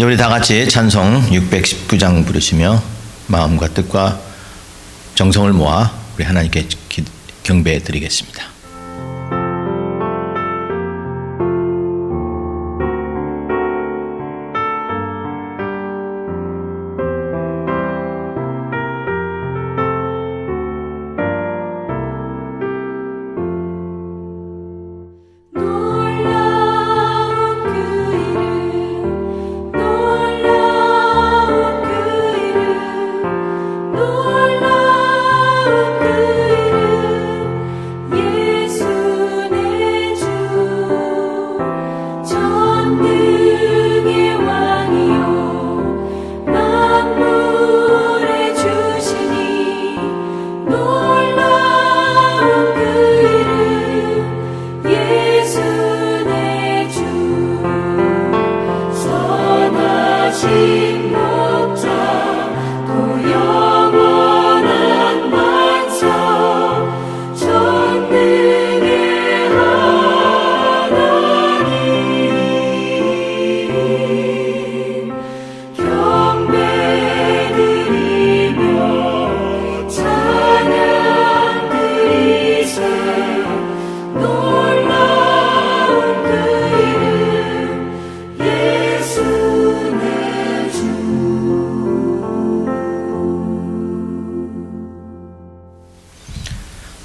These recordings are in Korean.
우리 다 같이 찬송 619장 부르시며 마음과 뜻과 정성을 모아 우리 하나님께 경배해 드리겠습니다.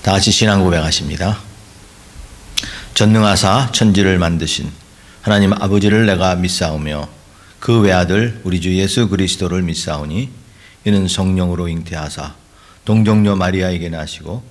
다 같이 신앙 고백하십니다. 전능하사 천지를 만드신 하나님 아버지를 내가 믿사오며 그 외아들 우리 주 예수 그리스도를 믿사오니 이는 성령으로 잉태하사 동정녀 마리아에게 나시고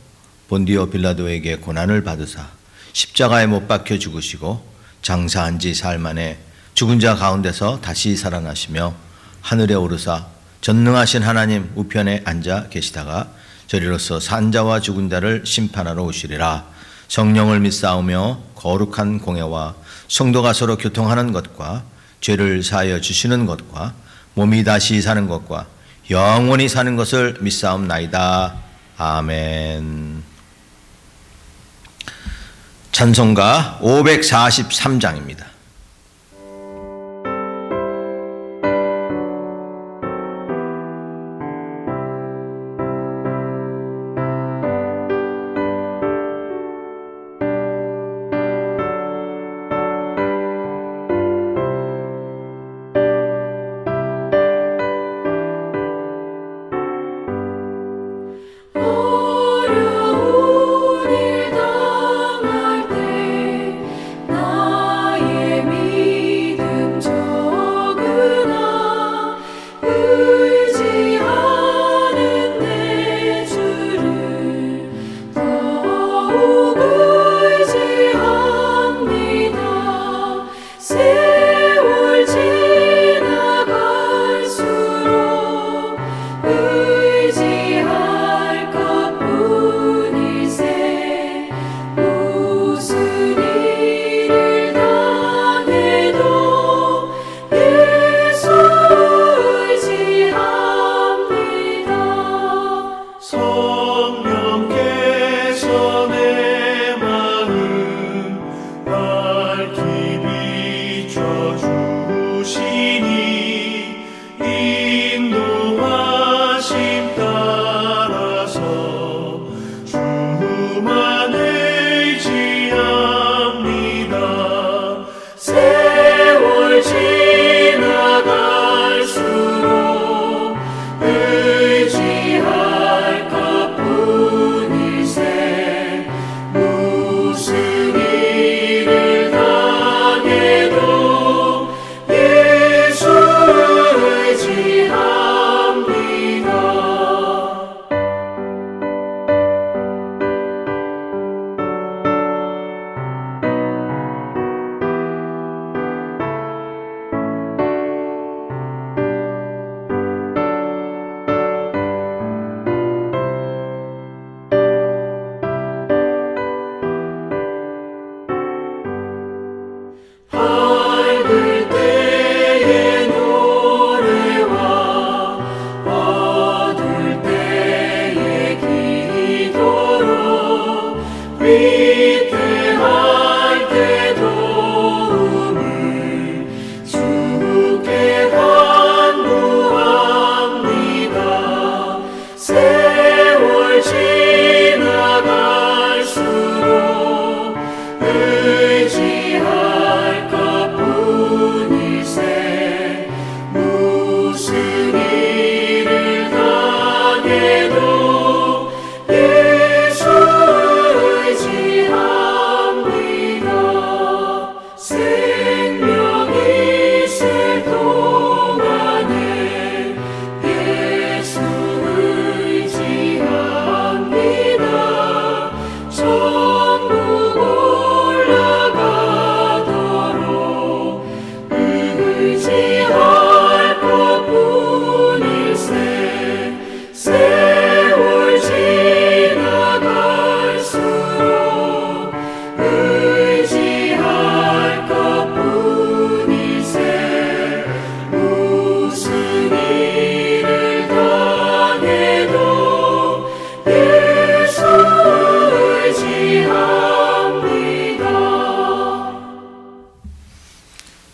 본디오 빌라도에게 고난을 받으사 십자가에 못 박혀 죽으시고 장사한 지 사흘 만에 죽은 자 가운데서 다시 살아나시며 하늘에 오르사 전능하신 하나님 우편에 앉아 계시다가 저리로서 산 자와 죽은 자를 심판하러 오시리라. 성령을 믿사오며 거룩한 공회와 성도가 서로 교통하는 것과 죄를 사하여 주시는 것과 몸이 다시 사는 것과 영원히 사는 것을 믿사옵나이다. 아멘. 찬송가 543장입니다. 위태할 때 도움을 주께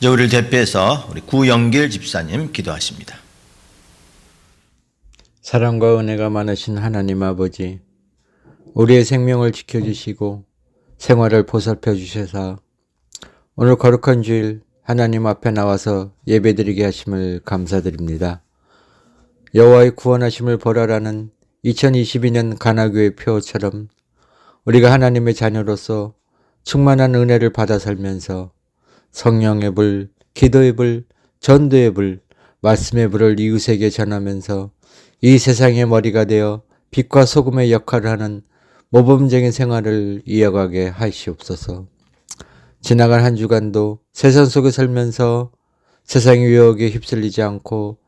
이제 우리를 대표해서 우리 구영길 집사님 기도하십니다. 사랑과 은혜가 많으신 하나님 아버지, 우리의 생명을 지켜주시고 생활을 보살펴 주셔서 오늘 거룩한 주일 하나님 앞에 나와서 예배드리게 하심을 감사드립니다. 여호와의 구원하심을 보라라는 2022년 가나교회 표처럼 우리가 하나님의 자녀로서 충만한 은혜를 받아 살면서 성령의 불, 기도의 불, 전도의 불, 말씀의 불을 이웃에게 전하면서 이 세상의 머리가 되어 빛과 소금의 역할을 하는 모범적인 생활을 이어가게 하시옵소서. 지나간 한 주간도 세상 속에 살면서 세상의 유혹에 휩쓸리지 않고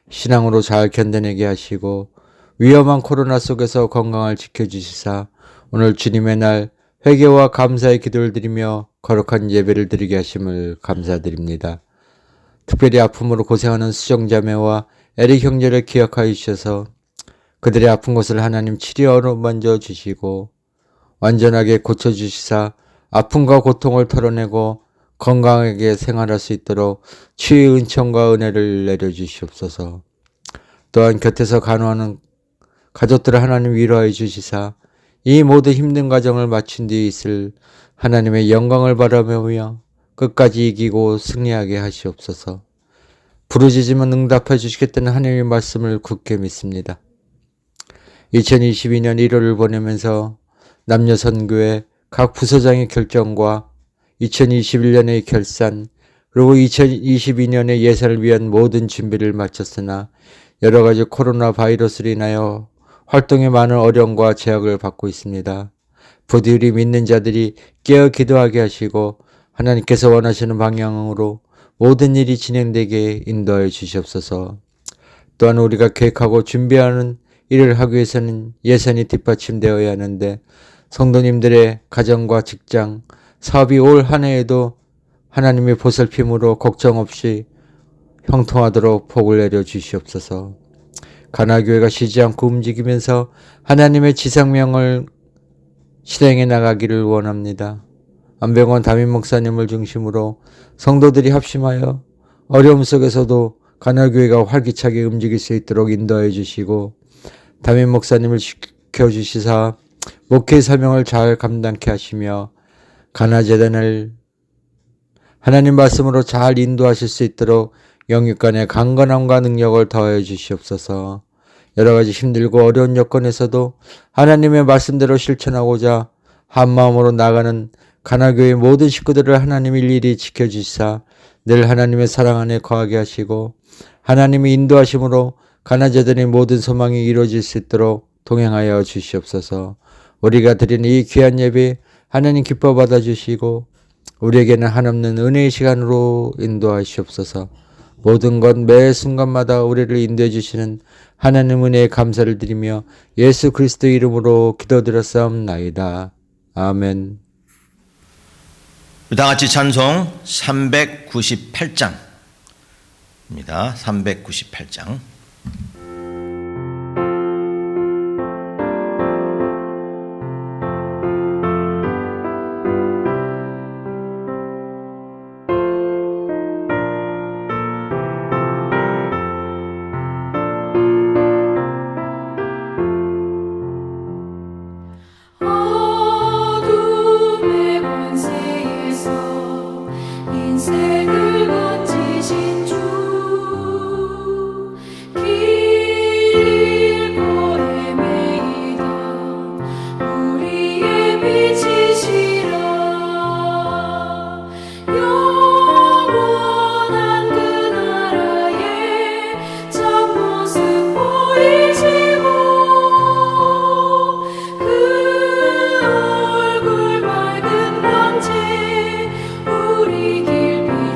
신앙으로 잘 견뎌내게 하시고 위험한 코로나 속에서 건강을 지켜주시사 오늘 주님의 날 회개와 감사의 기도를 드리며 거룩한 예배를 드리게 하심을 감사드립니다. 특별히 아픔으로 고생하는 수정자매와 에릭 형제를 기억하여 주셔서 그들의 아픈 곳을 하나님 치료로 만져 주시고 완전하게 고쳐주시사 아픔과 고통을 털어내고 건강하게 생활할 수 있도록 치유의 은총과 은혜를 내려주시옵소서. 또한 곁에서 간호하는 가족들을 하나님 위로하여 주시사 이 모든 힘든 과정을 마친 뒤에 있을 하나님의 영광을 바라보며 끝까지 이기고 승리하게 하시옵소서. 부르짖으면 응답해 주시겠다는 하나님의 말씀을 굳게 믿습니다. 2022년 1월을 보내면서 남녀선교회 각 부서장의 결정과 2021년의 결산 그리고 2022년의 예산을 위한 모든 준비를 마쳤으나 여러 가지 코로나 바이러스로 인하여 활동에 많은 어려움과 제약을 받고 있습니다. 부디 우리 믿는 자들이 깨어 기도하게 하시고 하나님께서 원하시는 방향으로 모든 일이 진행되게 인도하여 주시옵소서. 또한 우리가 계획하고 준비하는 일을 하기 위해서는 예산이 뒷받침되어야 하는데 성도님들의 가정과 직장, 사업이 올 한 해에도 하나님의 보살핌으로 걱정 없이 형통하도록 복을 내려 주시옵소서. 가나교회가 쉬지 않고 움직이면서 하나님의 지상명을 실행해 나가기를 원합니다. 안병원 담임 목사님을 중심으로 성도들이 합심하여 어려움 속에서도 가나교회가 활기차게 움직일 수 있도록 인도해 주시고 담임 목사님을 지켜주시사 목회 사명을 잘 감당케 하시며 가나재단을 하나님 말씀으로 잘 인도하실 수 있도록 영육간의 강건함과 능력을 더하여 주시옵소서. 여러 가지 힘들고 어려운 여건에서도 하나님의 말씀대로 실천하고자 한마음으로 나가는 가나교회 모든 식구들을 하나님 일일이 지켜주시사 늘 하나님의 사랑 안에 거하게 하시고 하나님의 인도하심으로 가나재단의 모든 소망이 이루어질 수 있도록 동행하여 주시옵소서. 우리가 드리는 이 귀한 예배 하나님 기뻐 받아주시고 우리에게는 한없는 은혜의 시간으로 인도하시옵소서. 모든 것 매 순간마다 우리를 인도해 주시는 하나님 은혜에 감사를 드리며 예수 그리스도 이름으로 기도드렸사옵나이다. 아멘. 다 같이 찬송 398장입니다. 398장. 인생을 거치신 주 우리 길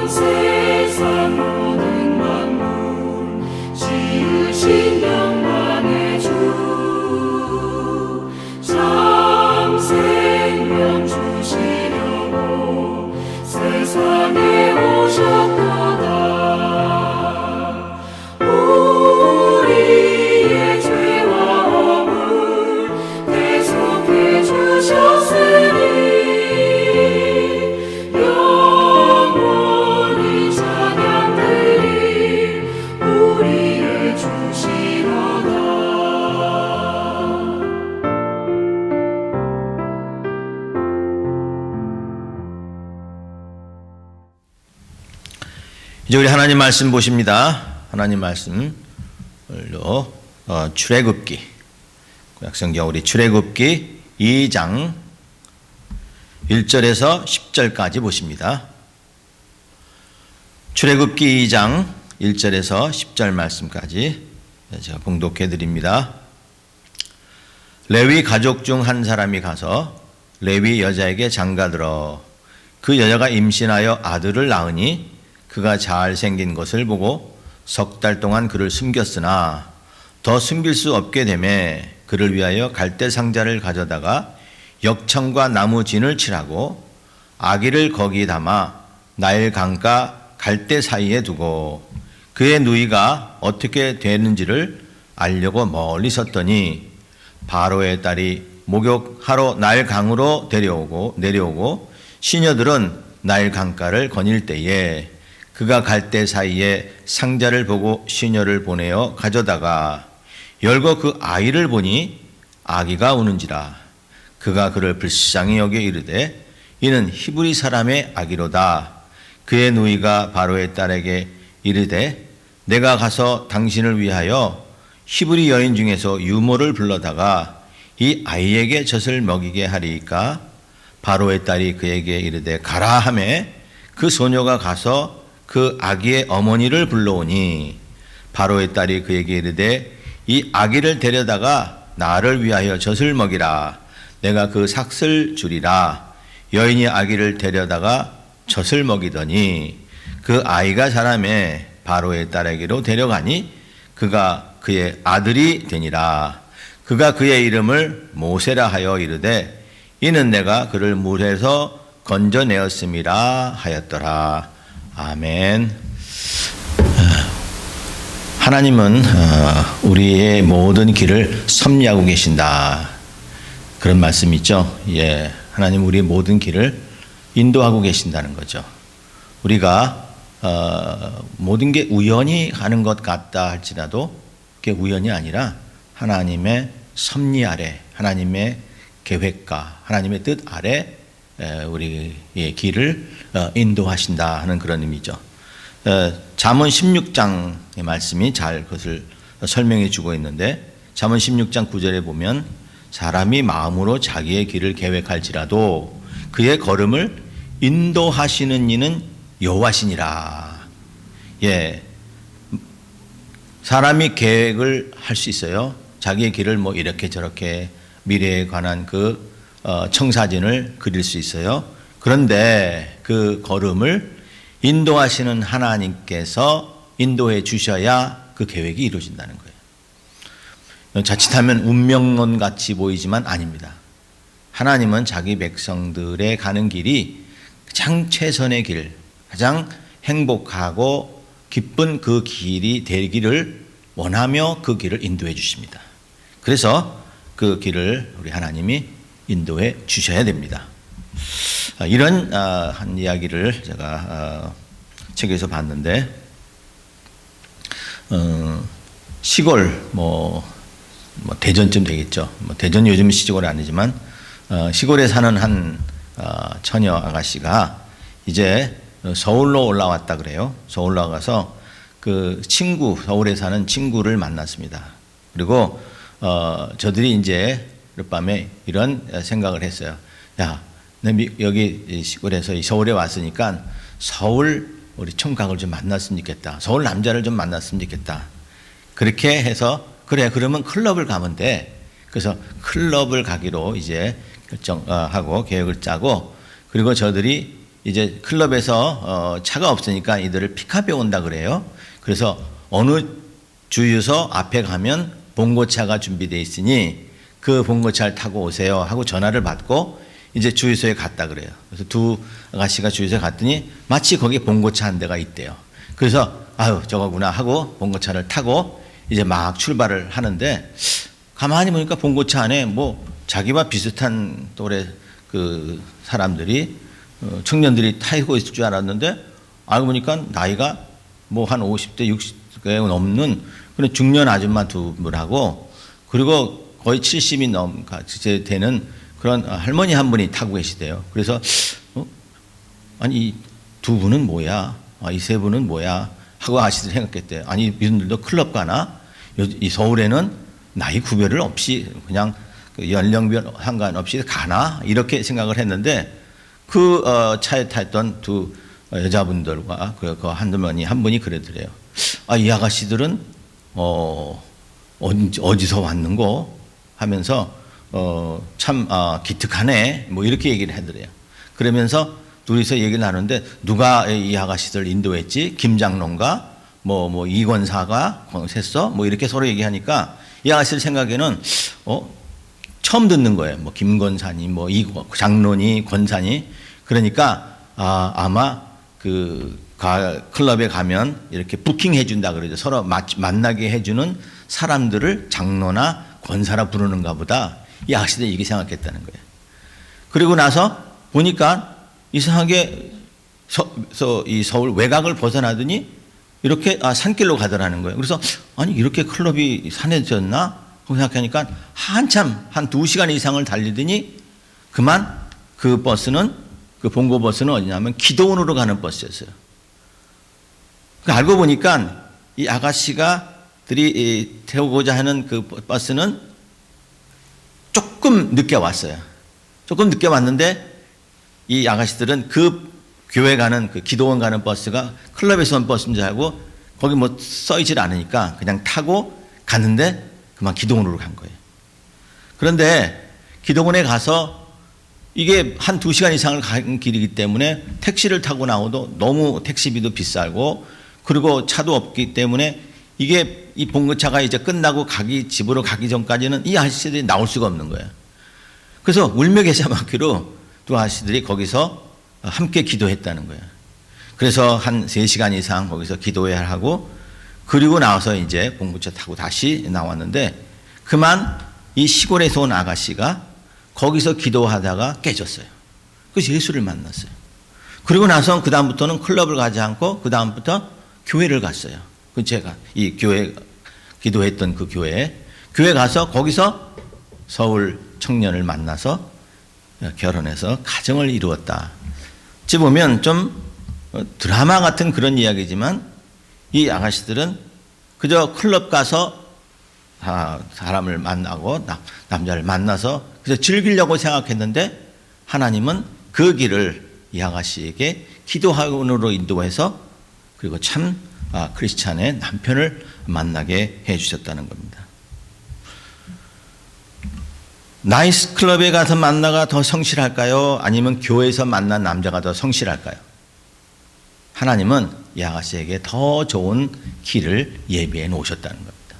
세상 모든 만물 지으신 영광의 주 참 생명 주시려고 세상에 오셨도다. 우리의 죄와 허물 대속해 주셨으니 영원히 찬양드릴 우리의 주시로다. 이제 우리 하나님 말씀 보십니다. 하나님 말씀으로 출애굽기, 구약성경 우리 출애굽기 2장 1절에서 10절까지 보십니다. 출애굽기 2장 1절에서 10절 말씀까지 제가 봉독해 드립니다. 레위 가족 중 한 사람이 가서 레위 여자에게 장가들어 그 여자가 임신하여 아들을 낳으니 그가 잘생긴 것을 보고 석 달 동안 그를 숨겼으나 더 숨길 수 없게 되매 그를 위하여 갈대 상자를 가져다가 역청과 나무 진을 칠하고 아기를 거기 담아 나일 강가 갈대 사이에 두고 그의 누이가 어떻게 되는지를 알려고 멀리 섰더니 바로의 딸이 목욕하러 나일 강으로 내려오고 시녀들은 나일 강가를 거닐 때에 그가 갈대 사이에 상자를 보고 시녀를 보내어 가져다가 열고 그 아이를 보니 아기가 우는지라. 그가 그를 불쌍히 여겨 이르되 이는 히브리 사람의 아기로다. 그의 누이가 바로의 딸에게 이르되 내가 가서 당신을 위하여 히브리 여인 중에서 유모를 불러다가 이 아이에게 젖을 먹이게 하리이까. 바로의 딸이 그에게 이르되 가라 하매 그 소녀가 가서 그 아기의 어머니를 불러오니 바로의 딸이 그에게 이르되 이 아기를 데려다가 나를 위하여 젖을 먹이라. 내가 그 삭을 주리라. 여인이 아기를 데려다가 젖을 먹이더니 그 아이가 자라매 바로의 딸에게로 데려가니 그가 그의 아들이 되니라. 그가 그의 이름을 모세라 하여 이르되 이는 내가 그를 물에서 건져내었음이라 하였더라. 아멘. 하나님은 우리의 모든 길을 섭리하고 계신다. 그런 말씀 있죠. 예, 하나님 우리의 모든 길을 인도하고 계신다는 거죠. 우리가 모든 게 우연히 가는 것 같다 할지라도 그게 우연이 아니라 하나님의 섭리 아래, 하나님의 계획과 하나님의 뜻 아래 우리의 길을 인도하신다 하는 그런 의미죠. 잠언 16장의 말씀이 잘 그것을 설명해 주고 있는데 잠언 16장 9절에 보면 사람이 마음으로 자기의 길을 계획할지라도 그의 걸음을 인도하시는 이는 여호와시니라. 예, 사람이 계획을 할 수 있어요. 자기의 길을 뭐 이렇게 저렇게 미래에 관한 그 청사진을 그릴 수 있어요. 그런데 그 걸음을 인도하시는 하나님께서 인도해 주셔야 그 계획이 이루어진다는 거예요. 자칫하면 운명론 같이 보이지만 아닙니다. 하나님은 자기 백성들의 가는 길이 가장 최선의 길, 가장 행복하고 기쁜 그 길이 되기를 원하며 그 길을 인도해 주십니다. 그래서 그 길을 우리 하나님이 인도해 주셔야 됩니다. 이런 한 이야기를 제가 책에서 봤는데 시골 뭐 대전쯤 되겠죠. 대전 요즘 시골이 아니지만 시골에 사는 한 처녀 아가씨가 이제 서울로 올라왔다 그래요. 서울로 올라가서 그 친구, 서울에 사는 친구를 만났습니다. 그리고 저들이 이제 어젯밤에 이런 생각을 했어요. 야, 여기 시골에서 서울에 왔으니까 서울 우리 총각을 좀 만났으면 좋겠다. 서울 남자를 좀 만났으면 좋겠다. 그렇게 해서 그래, 그러면 클럽을 가면 돼. 그래서 클럽을 가기로 이제 결정하고 계획을 짜고, 그리고 저들이 이제 클럽에서 차가 없으니까 이들을 픽업해 온다 그래요. 그래서 어느 주유소 앞에 가면 봉고차가 준비되어 있으니 그 봉고차를 타고 오세요 하고 전화를 받고 이제 주유소에 갔다 그래요. 그래서 두 아가씨가 주유소에 갔더니 마치 거기에 봉고차 한 대가 있대요. 그래서 아유 저거구나 하고 봉고차를 타고 이제 막 출발을 하는데 가만히 보니까 봉고차 안에 뭐 자기와 비슷한 또래 그 사람들이 청년들이 타고 있을 줄 알았는데 알고 보니까 나이가 뭐 한 50대 60대 넘는 그런 중년 아줌마 두 분하고 그리고 거의 70이 이제 되는 그런 할머니 한 분이 타고 계시대요. 그래서 아니 이 두 분은 뭐야? 이 세 분은 뭐야? 하고 아시들 생각했대요. 아니 이분들도 클럽 가나? 이 서울에는 나이 구별을 없이 그냥 연령별 상관없이 가나? 이렇게 생각을 했는데 그 차에 탔던 두 여자분들과 그 한두머니 한 분이 그러더래요. 이 아가씨들은 어디서 왔는고 하면서 참 기특하네 뭐 이렇게 얘기를 하더래요. 그러면서 둘이서 얘기를 나누는데 누가 이 아가씨들 인도했지? 김장로인가? 뭐 이권사가 했어? 뭐 이렇게 서로 얘기하니까 이 아가씨들 생각에는 처음 듣는 거예요. 뭐 김권사니 뭐 이 장로니 권사니 그러니까 아마 그 클럽에 가면 이렇게 부킹해 준다 그러죠. 서로 만나게 해주는 사람들을 장로나 권사라 부르는가 보다. 이 아가씨들이 이렇게 생각했다는 거예요. 그리고 나서 보니까 이상하게 이 서울 외곽을 벗어나더니 이렇게 산길로 가더라는 거예요. 그래서 아니 이렇게 클럽이 산해졌나? 생각하니까 한참 한 2시간 이상을 달리더니 그만 그 버스는 그 봉고 버스는 어디냐면 기도원으로 가는 버스였어요. 알고 보니까 이 아가씨가들이 태우고자 하는 그 버스는 조금 늦게 왔어요. 조금 늦게 왔는데 이 아가씨들은 그 교회 가는 그 기도원 가는 버스가 클럽에서 온 버스인 줄 알고 거기 뭐 써있질 않으니까 그냥 타고 갔는데 그만 기도원으로 간 거예요. 그런데 기도원에 가서 이게 한 2시간 이상을 간 길이기 때문에 택시를 타고 나오도 너무 택시비도 비싸고 그리고 차도 없기 때문에 이게 이 봉고차가 이제 끝나고 집으로 가기 전까지는 이 아저씨들이 나올 수가 없는 거예요. 그래서 울며계사막기로 두 아저씨들이 거기서 함께 기도했다는 거예요. 그래서 한 3시간 이상 거기서 기도해야 하고 그리고 나와서 이제 봉고차 타고 다시 나왔는데 그만 이 시골에서 온 아가씨가 거기서 기도하다가 깨졌어요. 그래서 예수를 만났어요. 그리고 나서 그 다음부터는 클럽을 가지 않고 그 다음부터 교회를 갔어요. 그 제가 이 교회 기도했던 그 교회 가서 거기서 서울 청년을 만나서 결혼해서 가정을 이루었다. 어찌 보면 좀 드라마 같은 그런 이야기지만 이 아가씨들은 그저 클럽 가서 사람을 만나고 남자를 만나서 그래서 즐기려고 생각했는데 하나님은 그 길을 이 아가씨에게 기도학원으로 인도해서 그리고 참 크리스찬의 남편을 만나게 해주셨다는 겁니다. 나이스 클럽에 가서 만나가 더 성실할까요? 아니면 교회에서 만난 남자가 더 성실할까요? 하나님은 이 아가씨에게 더 좋은 길을 예비해 놓으셨다는 겁니다.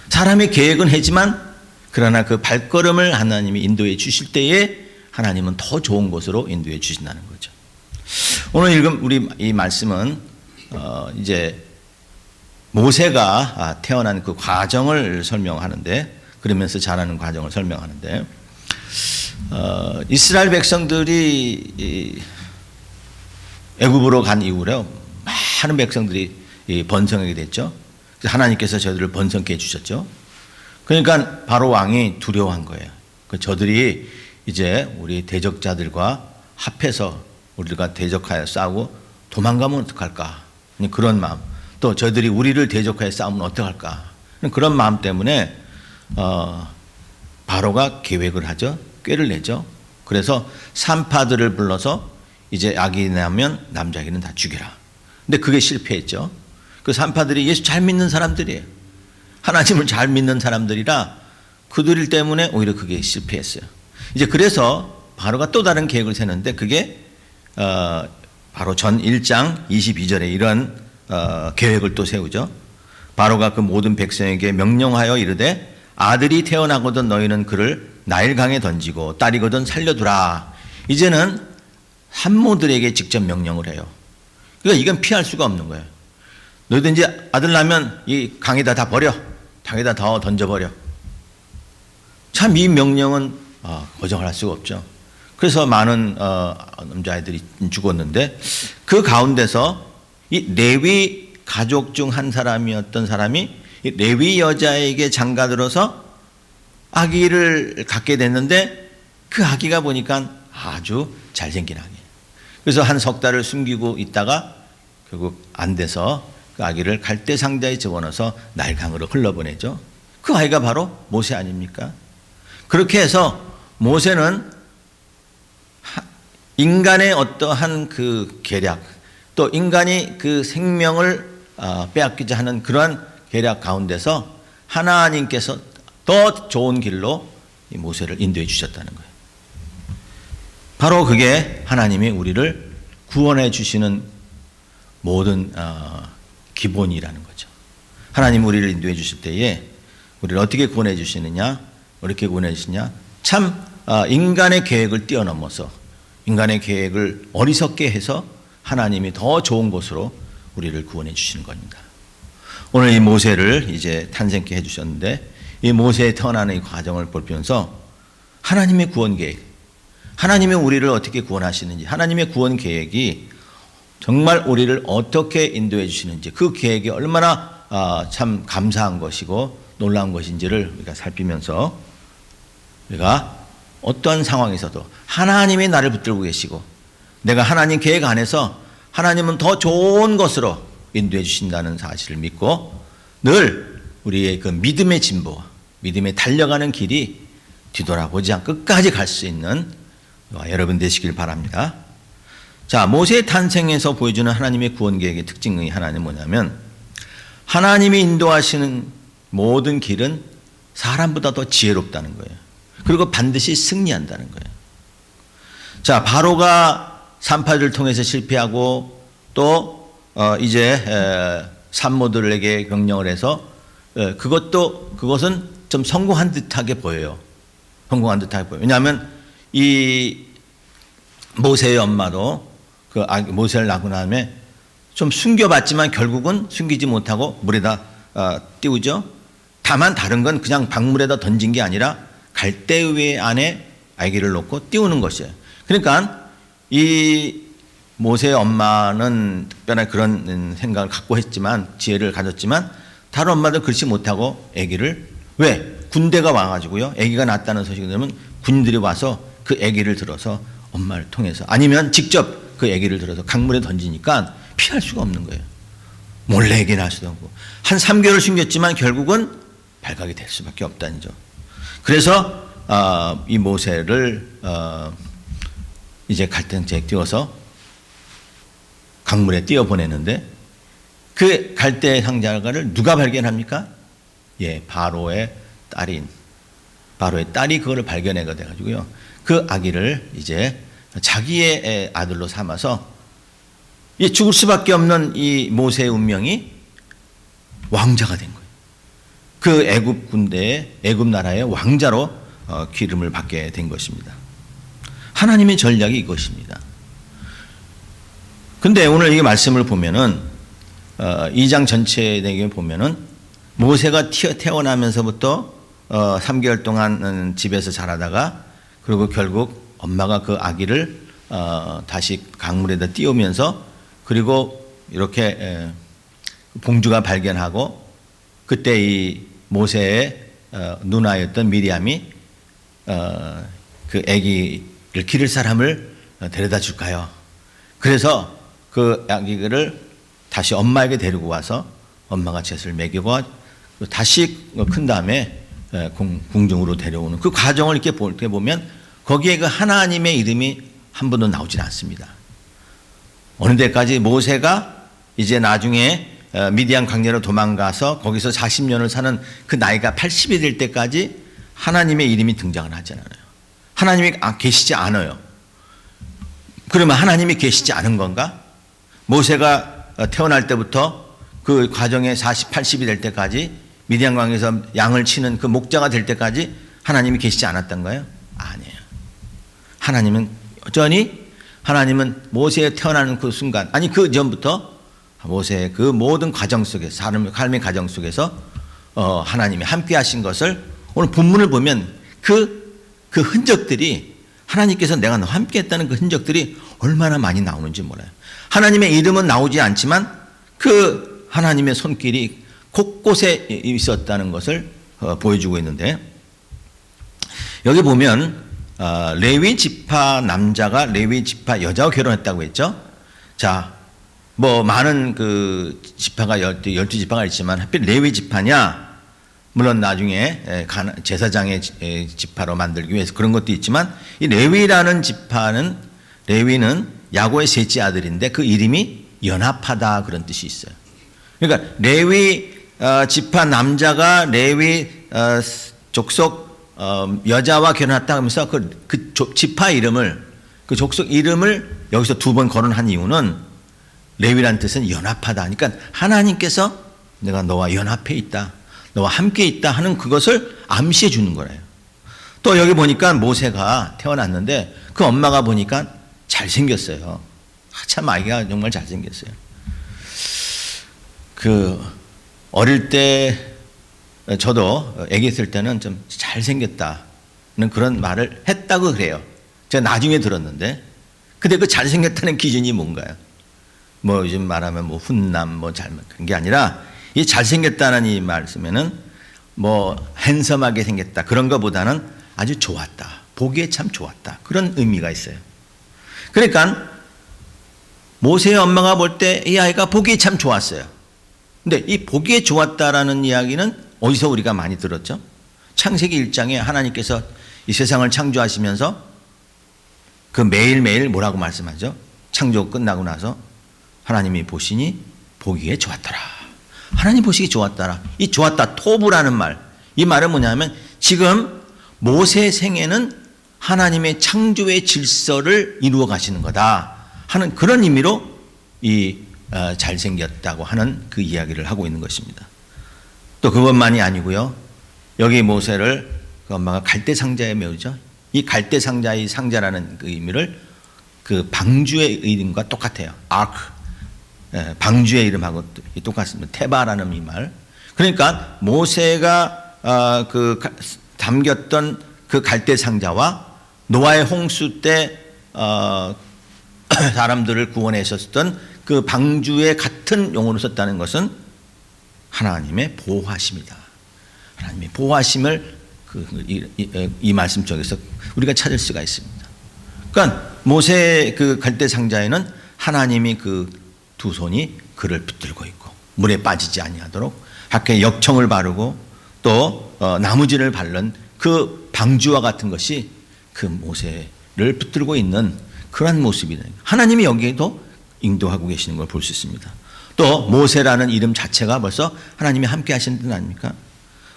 사람의 계획은 하지만 그러나 그 발걸음을 하나님이 인도해 주실 때에 하나님은 더 좋은 곳으로 인도해 주신다는 거죠. 오늘 읽은 우리 이 말씀은 이제 모세가 태어난 그 과정을 설명하는데 그러면서 자라는 과정을 설명하는데 이스라엘 백성들이 애굽으로 간 이후로 많은 백성들이 번성하게 됐죠. 하나님께서 저들을 번성케 해주셨죠. 그러니까 바로 왕이 두려워한 거예요. 저들이 이제 우리 대적자들과 합해서 우리가 대적하여 싸우고 도망가면 어떡할까? 그런 마음. 또 저들이 우리를 대적하여 싸우면 어떡할까? 그런 마음 때문에 바로가 계획을 하죠. 꾀를 내죠. 그래서 산파들을 불러서 이제 아기 나면 남자아기는 다 죽여라. 근데 그게 실패했죠. 그 산파들이 예수 잘 믿는 사람들이에요. 하나님을 잘 믿는 사람들이라 그들 때문에 오히려 그게 실패했어요. 이제 그래서 바로가 또 다른 계획을 세는데 그게 바로 전 1장 22절에 이런 계획을 또 세우죠. 바로가 그 모든 백성에게 명령하여 이르되 아들이 태어나거든 너희는 그를 나일강에 던지고 딸이거든 살려두라. 이제는 산모들에게 직접 명령을 해요. 그러니까 이건 피할 수가 없는 거예요. 너희들 이제 아들 낳으면 이 강에다 다 버려. 강에다 다 던져버려. 참 이 명령은 거절할 을 수가 없죠. 그래서 많은 남자아이들이 죽었는데 그 가운데서 이 레위 가족 중 한 사람이었던 사람이 이 레위 여자에게 장가들어서 아기를 갖게 됐는데 그 아기가 보니까 아주 잘생긴 아기예요. 그래서 한 석 달을 숨기고 있다가 결국 안 돼서 그 아기를 갈대 상자에 집어넣어서 나일강으로 흘러보내죠. 그 아이가 바로 모세 아닙니까? 그렇게 해서 모세는 인간의 어떠한 그 계략 또 인간이 그 생명을 빼앗기자 하는 그러한 계략 가운데서 하나님께서 더 좋은 길로 이 모세를 인도해 주셨다는 거예요. 바로 그게 하나님이 우리를 구원해 주시는 모든 기본이라는 거죠. 하나님 우리를 인도해 주실 때에 우리를 어떻게 구원해 주시느냐, 어떻게 구원해 주시냐, 참 인간의 계획을 뛰어넘어서 인간의 계획을 어리석게 해서 하나님이 더 좋은 곳으로 우리를 구원해 주시는 겁니다. 오늘 이 모세를 이제 탄생케 해 주셨는데 이 모세의 태어나는 이 과정을 보면서 하나님의 구원 계획, 하나님이 우리를 어떻게 구원하시는지, 하나님의 구원 계획이 정말 우리를 어떻게 인도해 주시는지, 그 계획이 얼마나 참 감사한 것이고 놀라운 것인지를 우리가 살피면서 우리가 어떠한 상황에서도 하나님이 나를 붙들고 계시고 내가 하나님 계획 안에서 하나님은 더 좋은 것으로 인도해 주신다는 사실을 믿고 늘 우리의 그 믿음의 진보와 믿음의 달려가는 길이 뒤돌아보지 않고 끝까지 갈 수 있는 여러분 되시길 바랍니다. 자, 모세의 탄생에서 보여주는 하나님의 구원 계획의 특징이 하나는 뭐냐면 하나님이 인도하시는 모든 길은 사람보다 더 지혜롭다는 거예요. 그리고 반드시 승리한다는 거예요. 자, 바로가 산파들을 통해서 실패하고 또 이제 산모들에게 명령을 해서 그것은 좀 성공한 듯하게 보여요. 성공한 듯하게 보여요. 왜냐하면 이 모세의 엄마도 그 모세를 낳고 나면 좀 숨겨봤지만 결국은 숨기지 못하고 물에다 띄우죠. 다만 다른 건 그냥 박물에다 던진 게 아니라 갈대우에 안에 아기를 놓고 띄우는 것이에요. 그러니까 이 모세의 엄마는 특별한 그런 생각을 갖고 했지만 지혜를 가졌지만 다른 엄마들 그렇지 못하고 아기를 왜? 군대가 와가지고요. 아기가 낳았다는 소식이 들으면 군인들이 와서 그 아기를 들어서 엄마를 통해서 아니면 직접 그 아기를 들어서 강물에 던지니까 피할 수가 없는 거예요. 몰래 아기 낳을 수도 없고 한 3개월 숨겼지만 결국은 발각이 될 수밖에 없다니죠. 그래서 이 모세를 이제 갈대상자에 띄워서 강물에 띄워 보내는데 그 갈대 상자를 누가 발견합니까? 예, 바로의 딸이 그거를 발견해가 돼가지고요. 그 아기를 이제 자기의 아들로 삼아서 이 죽을 수밖에 없는 이 모세의 운명이 왕자가 된 거예요. 그 애굽 군대의 애굽 나라의 왕자로 기름을 받게 된 것입니다. 하나님의 전략이 이것입니다. 근데 오늘 이 말씀을 보면은 2장 전체에 대해 보면은 모세가 태어나면서부터 3개월 동안 집에서 자라다가 그리고 결국 엄마가 그 아기를 다시 강물에다 띄우면서 그리고 이렇게 봉주가 발견하고 그때 이 모세의 누나였던 미리암이 그 아기를 기를 사람을 데려다 줄까요? 그래서 그 아기를 다시 엄마에게 데리고 와서 엄마가 젖을 먹이고 다시 큰 다음에 궁중으로 데려오는 그 과정을 이렇게 보면 거기에 그 하나님의 이름이 한 번도 나오질 않습니다. 어느 때까지 모세가 이제 나중에 미디안 광야로 도망가서 거기서 40년을 사는 그 나이가 80이 될 때까지 하나님의 이름이 등장을 하지 않아요. 하나님이 계시지 않아요. 그러면 하나님이 계시지 않은 건가? 모세가 태어날 때부터 그 과정에 40, 80이 될 때까지 미디안 광에서 양을 치는 그 목자가 될 때까지 하나님이 계시지 않았던가요? 아니에요. 하나님은 여전히 하나님은 모세에 태어나는 그 순간, 아니 그 전부터 모세의 그 모든 과정 속에서, 삶의 과정 속에서 하나님이 함께 하신 것을 오늘 본문을 보면 그 흔적들이, 하나님께서 내가 너와 함께 했다는 그 흔적들이 얼마나 많이 나오는지 몰라요. 하나님의 이름은 나오지 않지만 그 하나님의 손길이 곳곳에 있었다는 것을 보여주고 있는데, 여기 보면 레위 지파 남자가 레위 지파 여자와 결혼했다고 했죠. 자, 뭐 많은 그 지파가 12지파가 있지만 하필 레위 지파냐? 물론 나중에 제사장의 지파로 만들기 위해서 그런 것도 있지만, 이 레위라는 지파는, 레위는 야곱의 셋째 아들인데 그 이름이 연합하다 그런 뜻이 있어요. 그러니까 레위 지파 남자가 레위 족속 여자와 결혼했다 하면서 그 지파 이름을, 그 족속 이름을 여기서 두 번 거론한 이유는 레위라는 뜻은 연합하다. 그러니까 하나님께서 내가 너와 연합해 있다, 너와 함께 있다 하는 그것을 암시해 주는 거예요. 또 여기 보니까 모세가 태어났는데 그 엄마가 보니까 잘생겼어요. 참 아이가 정말 잘생겼어요. 그 어릴 때 저도 애기 있을 때는 좀 잘생겼다는 그런 말을 했다고 그래요. 제가 나중에 들었는데, 근데 그 잘생겼다는 기준이 뭔가요? 뭐 요즘 말하면 뭐 훈남 뭐 잘못 그런 게 아니라, 이 잘생겼다는 이 말씀에는 뭐 핸섬하게 생겼다 그런 것보다는 아주 좋았다, 보기에 참 좋았다, 그런 의미가 있어요. 그러니까 모세의 엄마가 볼 때 이 아이가 보기에 참 좋았어요. 근데 이 보기에 좋았다라는 이야기는 어디서 우리가 많이 들었죠? 창세기 1장에 하나님께서 이 세상을 창조하시면서 그 매일매일 뭐라고 말씀하죠? 창조 끝나고 나서 하나님이 보시니 보기에 좋았더라. 하나님 보시기 좋았더라. 이 좋았다, 토부라는 말, 이 말은 뭐냐면 지금 모세 생애는 하나님의 창조의 질서를 이루어 가시는 거다 하는 그런 의미로 이 잘생겼다고 하는 그 이야기를 하고 있는 것입니다. 또 그것만이 아니고요. 여기 모세를 그 엄마가 갈대 상자에 메우죠. 이 갈대 상자의 상자라는 그 의미를 그 방주의 이름과 똑같아요. 아크, 방주의 이름하고 똑같습니다. 테바라는 이 말. 그러니까 모세가 그 담겼던 그 갈대 상자와 노아의 홍수 때 사람들을 구원하셨던 그 방주의 같은 용어로 썼다는 것은 하나님의 보호하심이다. 하나님의 보호하심을 이 말씀 속에서 우리가 찾을 수가 있습니다. 그러니까 모세의 그 갈대 상자에는 하나님이 그 두 손이 그를 붙들고 있고 물에 빠지지 아니하도록 밖에 역청을 바르고 또 나무진을 바른 그 방주와 같은 것이 그 모세를 붙들고 있는 그러한 모습이다. 하나님이 여기에도 인도하고 계시는 걸 볼 수 있습니다. 또 모세라는 이름 자체가 벌써 하나님이 함께 하신 뜻 아닙니까?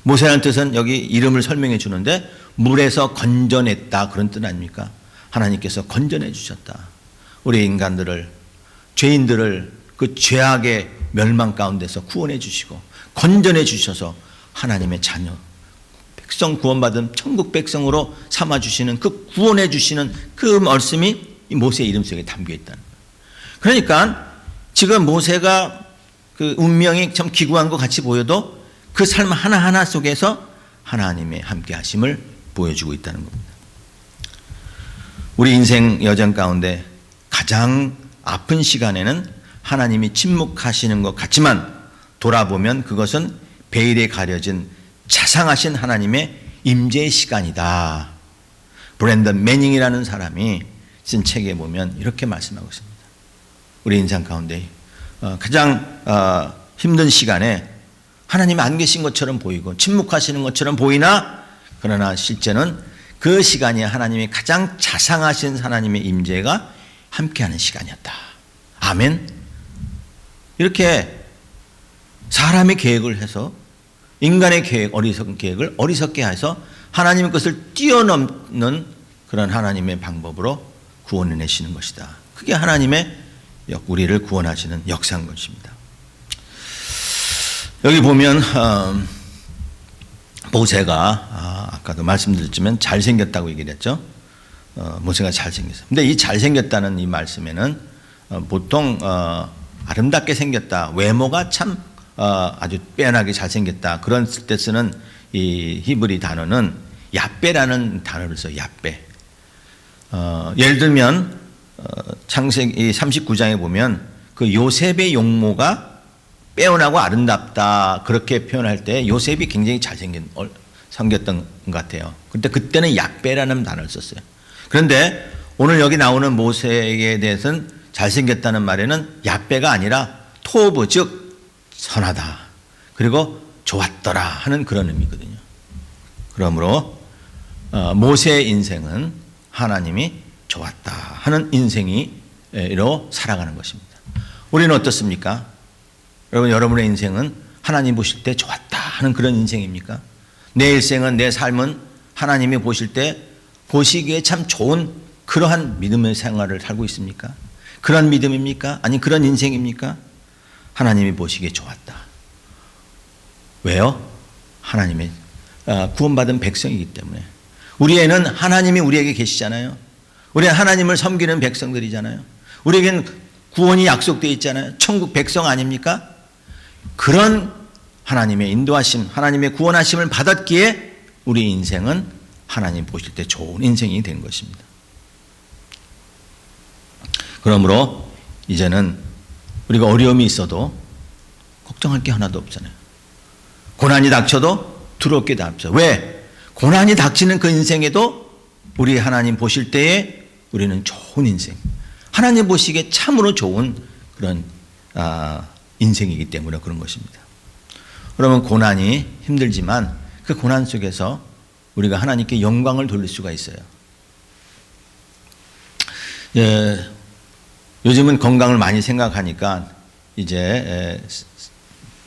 모세라는 뜻은 여기 이름을 설명해 주는데 물에서 건져냈다 그런 뜻 아닙니까? 하나님께서 건져내 주셨다. 우리 인간들을, 죄인들을 그 죄악의 멸망 가운데서 구원해 주시고 건져내 주셔서 하나님의 자녀, 백성 구원받은 천국 백성으로 삼아 주시는 그 구원해 주시는 그 말씀이 이 모세의 이름 속에 담겨 있다는 거예요. 그러니까 지금 모세가 그 운명이 참 기구한 것 같이 보여도 그 삶 하나하나 속에서 하나님의 함께 하심을 보여주고 있다는 겁니다. 우리 인생 여정 가운데 가장 아픈 시간에는 하나님이 침묵하시는 것 같지만 돌아보면 그것은 베일에 가려진 자상하신 하나님의 임재의 시간이다. 브랜던 매닝이라는 사람이 쓴 책에 보면 이렇게 말씀하고 있습니다. 우리 인생 가운데 가장 힘든 시간에 하나님이 안 계신 것처럼 보이고 침묵하시는 것처럼 보이나 그러나 실제는 그 시간이 하나님이 가장 자상하신 하나님의 임재가 함께하는 시간이었다. 아멘. 이렇게 사람의 계획을 해서 인간의 계획, 어리석은 계획을 어리석게 해서 하나님의 것을 뛰어넘는 그런 하나님의 방법으로 구원해내시는 것이다. 그게 하나님의 우리를 구원하시는 역사인 것입니다. 여기 보면 모세가 아까도 말씀드렸지만 잘생겼다고 얘기를 했죠. 모세가 잘생겼어요. 근데 이 잘생겼다는 이 말씀에는 보통 아름답게 생겼다, 외모가 참 아주 빼어나게 잘생겼다, 그런 때 쓰는 이 히브리 단어는 야빼라는 단어를 써요. 야빼. 예를 들면 창세기 39장에 보면 그 요셉의 용모가 빼어나고 아름답다, 그렇게 표현할 때 요셉이 굉장히 생겼던 것 같아요. 근데 그때는 야빼라는 단어를 썼어요. 그런데 오늘 여기 나오는 모세에 대해서는 잘생겼다는 말에는 야빼가 아니라 토브, 즉 선하다, 그리고 좋았더라 하는 그런 의미거든요. 그러므로 모세의 인생은 하나님이 좋았다 하는 인생이로 살아가는 것입니다. 우리는 어떻습니까? 여러분의 인생은 하나님 보실 때 좋았다 하는 그런 인생입니까? 내 일생은, 내 삶은 하나님이 보실 때 보시기에 참 좋은 그러한 믿음의 생활을 살고 있습니까? 그런 믿음입니까? 아니 그런 인생입니까? 하나님이 보시기에 좋았다. 왜요? 하나님의 구원받은 백성이기 때문에. 우리에는 하나님이 우리에게 계시잖아요. 우리는 하나님을 섬기는 백성들이잖아요. 우리에겐 구원이 약속되어 있잖아요. 천국 백성 아닙니까? 그런 하나님의 인도하심, 하나님의 구원하심을 받았기에 우리 인생은 하나님 보실 때 좋은 인생이 된 것입니다. 그러므로 이제는 우리가 어려움이 있어도 걱정할 게 하나도 없잖아요. 고난이 닥쳐도 두렵게 닥쳐. 왜? 고난이 닥치는 그 인생에도 우리 하나님 보실 때에 우리는 좋은 인생, 하나님 보시기에 참으로 좋은 그런 인생이기 때문에 그런 것입니다. 그러면 고난이 힘들지만 그 고난 속에서 우리가 하나님께 영광을 돌릴 수가 있어요. 요즘은 건강을 많이 생각하니까 이제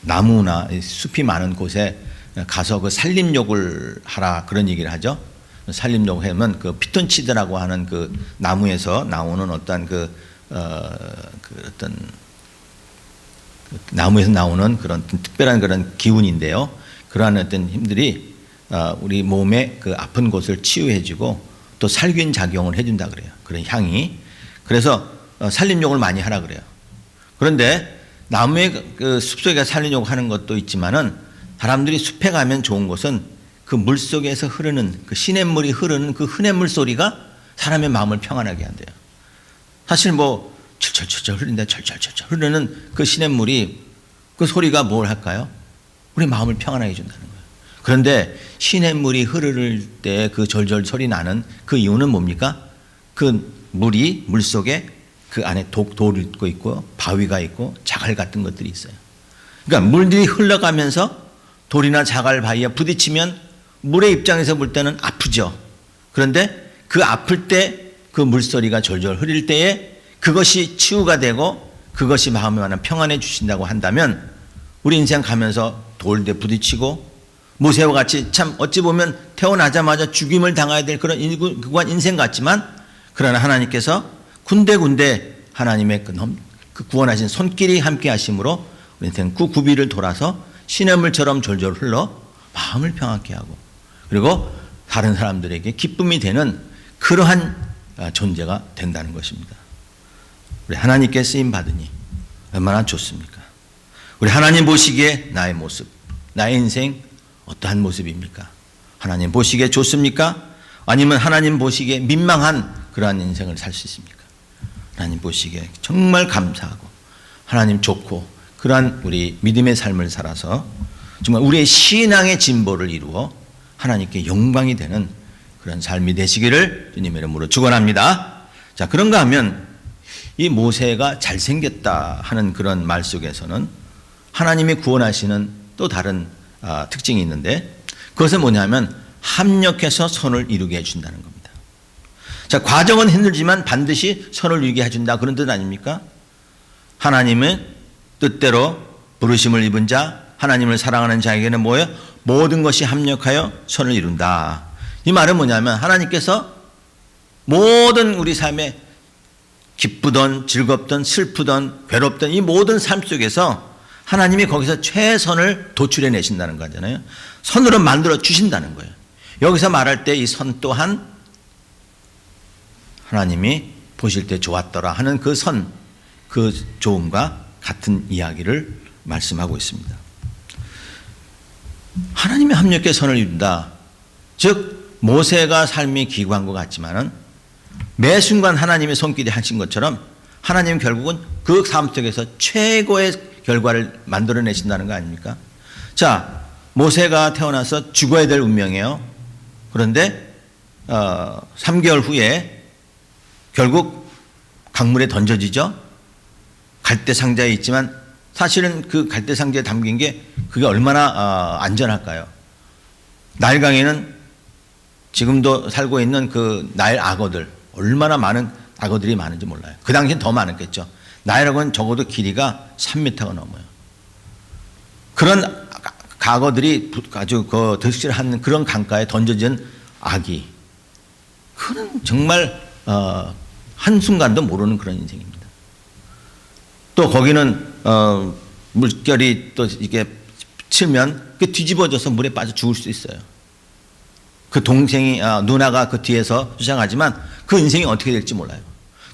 나무나 숲이 많은 곳에 가서 그 산림욕을 하라, 그런 얘기를 하죠. 산림욕 하면 그 피톤치드라고 하는 그 나무에서 나오는 어떤 어떤 나무에서 나오는 그런 특별한 그런 기운인데요. 그러한 어떤 힘들이 우리 몸의 그 아픈 곳을 치유해주고 또 살균 작용을 해준다 그래요. 그런 향이. 그래서 산림욕을 많이 하라 그래요. 그런데 나무의 그 숲속에 산림욕 하는 것도 있지만은 사람들이 숲에 가면 좋은 것은 그 물 속에서 흐르는 그 시냇물이 흐르는 그 흐냇물 소리가 사람의 마음을 평안하게 한대요. 사실 뭐 철철철철 흐르는데 철철철철 흐르는 그 시냇물이 그 소리가 뭘 할까요? 우리 마음을 평안하게 해준다는 거예요. 그런데 시냇물이 흐를 때 그 절절 소리 나는 그 이유는 뭡니까? 그 물이 물 속에 그 안에 돌이 있고 바위가 있고 자갈 같은 것들이 있어요. 그러니까 물들이 흘러가면서 돌이나 자갈 바위에 부딪히면 물의 입장에서 볼 때는 아프죠. 그런데 그 아플 때 그 물소리가 졸졸 흐릴 때에 그것이 치유가 되고 그것이 마음에 많은 평안해 주신다고 한다면 우리 인생 가면서 돌에 부딪히고 모세와 같이 참 어찌 보면 태어나자마자 죽임을 당해야 될 그런 인생 같지만, 그러나 하나님께서 군데군데 하나님의 그 구원하신 손길이 함께 하심으로 우리 인생 그 구비를 돌아서 시냇물처럼 졸졸 흘러 마음을 평안케 하고 그리고 다른 사람들에게 기쁨이 되는 그러한 존재가 된다는 것입니다. 우리 하나님께 쓰임 받으니 얼마나 좋습니까? 우리 하나님 보시기에 나의 모습, 나의 인생 어떠한 모습입니까? 하나님 보시기에 좋습니까? 아니면 하나님 보시기에 민망한 그러한 인생을 살 수 있습니까? 하나님 보시기에 정말 감사하고 하나님 좋고 그러한 우리 믿음의 삶을 살아서 정말 우리의 신앙의 진보를 이루어 하나님께 영광이 되는 그런 삶이 되시기를 주님의 이름으로 축원합니다. 자, 그런가 하면 이 모세가 잘생겼다 하는 그런 말 속에서는 하나님이 구원하시는 또 다른 특징이 있는데, 그것은 뭐냐면 합력해서 선을 이루게 해준다는 겁니다. 자, 과정은 힘들지만 반드시 선을 이루게 해준다, 그런 뜻 아닙니까? 하나님의 뜻대로 부르심을 입은 자, 하나님을 사랑하는 자에게는 뭐예요? 모든 것이 합력하여 선을 이룬다. 이 말은 뭐냐면 하나님께서 모든 우리 삶에 기쁘던 즐겁던 슬프던 괴롭던 이 모든 삶 속에서 하나님이 거기서 최선을 도출해 내신다는 거잖아요. 선으로 만들어 주신다는 거예요. 여기서 말할 때 이 선 또한 하나님이 보실 때 좋았더라 하는 그 선, 그 좋음과 같은 이야기를 말씀하고 있습니다. 하나님이 합력해 선을 이룬다. 즉 모세가 삶이 기구한 것 같지만은 매 순간 하나님의 손길이 하신 것처럼 하나님은 결국은 그 삶 속에서 최고의 결과를 만들어내신다는 거 아닙니까? 자, 모세가 태어나서 죽어야 될 운명이에요. 그런데 3개월 후에 결국 강물에 던져지죠. 갈대 상자에 있지만 사실은 그 갈대 상자에 담긴 게 그게 얼마나 안전할까요? 나일강에는 지금도 살고 있는 그 나일 악어들, 얼마나 많은 악어들이 많은지 몰라요. 그 당시엔 더 많았겠죠. 나일강은 적어도 길이가 3m가 넘어요. 그런 악어들이 아주 그 득실한 그런 강가에 던져진 아기, 그는 정말 한순간도 모르는 그런 인생입니다. 또 거기는 물결이 또 이게 치면 그 뒤집어져서 물에 빠져 죽을 수 있어요. 그 동생이 누나가 그 뒤에서 수상하지만 그 인생이 어떻게 될지 몰라요.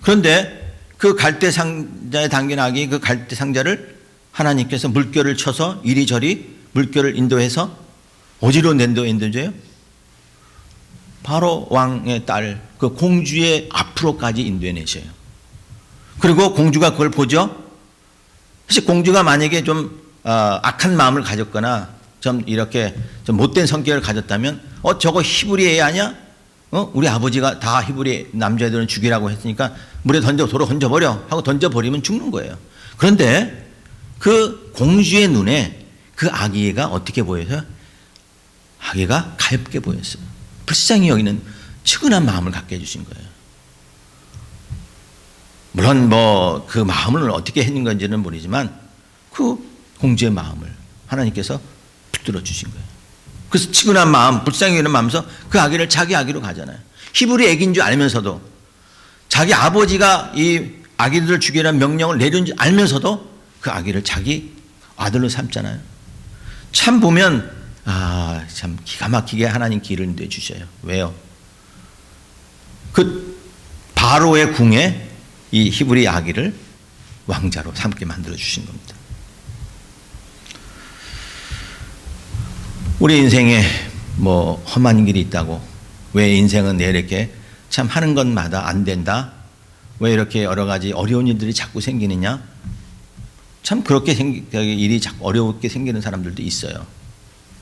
그런데 그 갈대 상자에 담긴 아기, 그 갈대 상자를 하나님께서 물결을 쳐서 이리저리 물결을 인도해서 어디로 인도해줘요? 바로 왕의 딸, 그 공주의 앞으로까지 인도해내셔요. 그리고 공주가 그걸 보죠. 사실 공주가 만약에 좀 악한 마음을 가졌거나 좀 이렇게 좀 못된 성격을 가졌다면 저거 히브리 애 아니야? 우리 아버지가 다 히브리 남자애들은 죽이라고 했으니까 물에 도로 던져버려 하고 던져버리면 죽는 거예요. 그런데 그 공주의 눈에 그 아기가 어떻게 보여서요? 아기가 가엾게 보였어요. 불쌍히 여기는 측은한 마음을 갖게 해주신 거예요. 물론 뭐 그 마음을 어떻게 했는 건지는 모르지만 그 공주의 마음을 하나님께서 붙들어 주신 거예요. 그래서 측은한 마음, 불쌍히 여기는 마음에서 그 아기를 자기 아기로 가잖아요. 히브리 애기인 줄 알면서도 자기 아버지가 이 아기들을 죽이라는 명령을 내린 줄 알면서도 그 아기를 자기 아들로 삼잖아요. 참 보면 참 기가 막히게 하나님 길을 내주셔요. 왜요? 그 바로의 궁에 이 히브리 아기를 왕자로 삼게 만들어 주신 겁니다. 우리 인생에 뭐 험한 길이 있다고, 왜 인생은 내 이렇게 참 하는 것마다 안 된다, 왜 이렇게 여러 가지 어려운 일들이 자꾸 생기느냐, 참 그렇게 일이 자꾸 어렵게 생기는 사람들도 있어요.